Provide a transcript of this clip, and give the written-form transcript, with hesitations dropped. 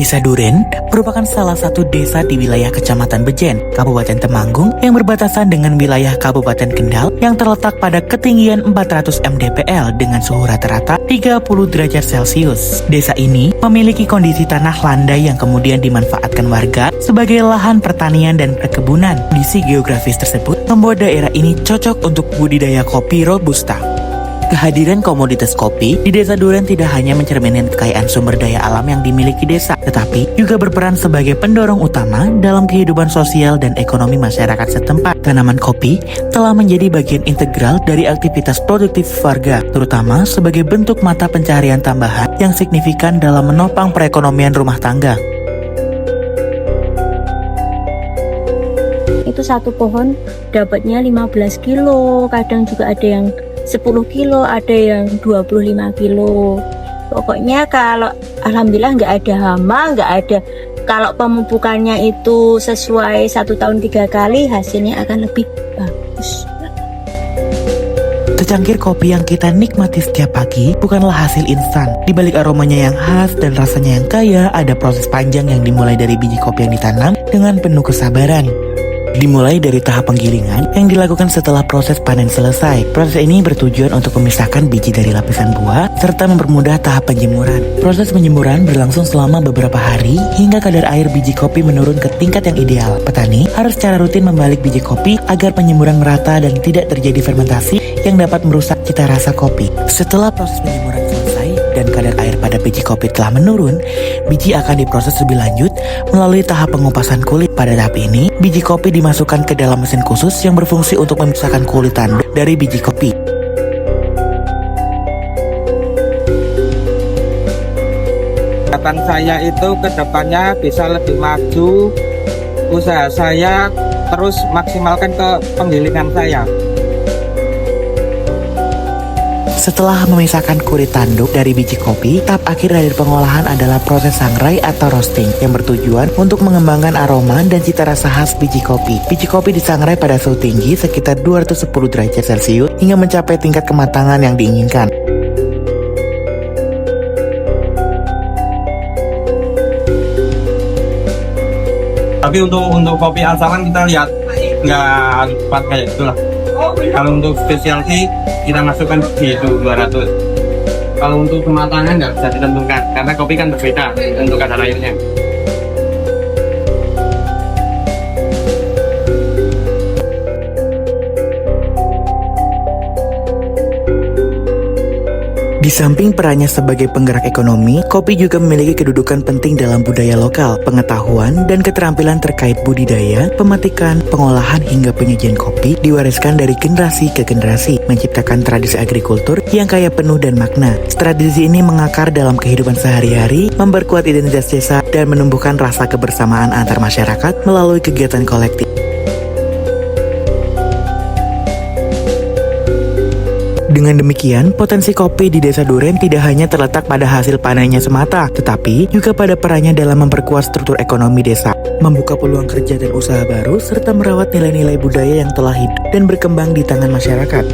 Desa Duren merupakan salah satu desa di wilayah Kecamatan Bejen, Kabupaten Temanggung yang berbatasan dengan wilayah Kabupaten Kendal yang terletak pada ketinggian 400 mdpl dengan suhu rata-rata 30 derajat Celcius. Desa ini memiliki kondisi tanah landai yang kemudian dimanfaatkan warga sebagai lahan pertanian dan perkebunan. Kondisi geografis tersebut membuat daerah ini cocok untuk budidaya kopi Robusta. Kehadiran komoditas kopi di Desa Duren tidak hanya mencerminkan kekayaan sumber daya alam yang dimiliki desa, tetapi juga berperan sebagai pendorong utama dalam kehidupan sosial dan ekonomi masyarakat setempat. Tanaman kopi telah menjadi bagian integral dari aktivitas produktif warga, terutama sebagai bentuk mata pencaharian tambahan yang signifikan dalam menopang perekonomian rumah tangga. Itu satu pohon dapatnya 15 kilo, kadang juga ada yang 10 kilo, ada yang 25 kilo. Pokoknya kalau alhamdulillah nggak ada hama, nggak ada. Kalau pemupukannya itu sesuai 1 tahun 3 kali, hasilnya akan lebih bagus. Secangkir kopi yang kita nikmati setiap pagi bukanlah hasil instan. Di balik aromanya yang khas dan rasanya yang kaya, ada proses panjang yang dimulai dari biji kopi yang ditanam dengan penuh kesabaran. Dimulai dari tahap penggilingan yang dilakukan setelah proses panen selesai. Proses ini bertujuan untuk memisahkan biji dari lapisan buah serta mempermudah tahap penjemuran. Proses penjemuran berlangsung selama beberapa hari hingga kadar air biji kopi menurun ke tingkat yang ideal. Petani harus secara rutin membalik biji kopi agar penjemuran merata dan tidak terjadi fermentasi yang dapat merusak cita rasa kopi. Setelah proses penjemuran selesai dan kadar air pada biji kopi telah menurun, biji akan diproses lebih lanjut melalui tahap pengupasan kulit. Pada tahap ini, biji kopi dimasukkan ke dalam mesin khusus yang berfungsi untuk memisahkan kulit tanduk dari biji kopi. Harapan saya itu ke depannya bisa lebih maju. Usaha saya terus maksimalkan ke penggilingan saya. Setelah memisahkan kulit tanduk dari biji kopi, tahap akhir dari pengolahan adalah proses sangrai atau roasting yang bertujuan untuk mengembangkan aroma dan cita rasa khas biji kopi. Biji kopi disangrai pada suhu tinggi sekitar 210 derajat Celcius hingga mencapai tingkat kematangan yang diinginkan. Tapi untuk kopi asalan kita lihat nggak cepat kayak itulah. Kalau untuk spesialty kita masukkan di itu 200. Kalau untuk kematangan nggak bisa ditentukan karena kopi kan berbeda untuk kadar airnya. Di samping perannya sebagai penggerak ekonomi, kopi juga memiliki kedudukan penting dalam budaya lokal. Pengetahuan dan keterampilan terkait budidaya, pemetikan, pengolahan hingga penyajian kopi diwariskan dari generasi ke generasi, menciptakan tradisi agrikultur yang kaya penuh dan makna. Tradisi ini mengakar dalam kehidupan sehari-hari, memperkuat identitas desa, dan menumbuhkan rasa kebersamaan antar masyarakat melalui kegiatan kolektif. Dengan demikian, potensi kopi di Desa Duren tidak hanya terletak pada hasil panennya semata, tetapi juga pada perannya dalam memperkuat struktur ekonomi desa, membuka peluang kerja dan usaha baru, serta merawat nilai-nilai budaya yang telah hidup dan berkembang di tangan masyarakat.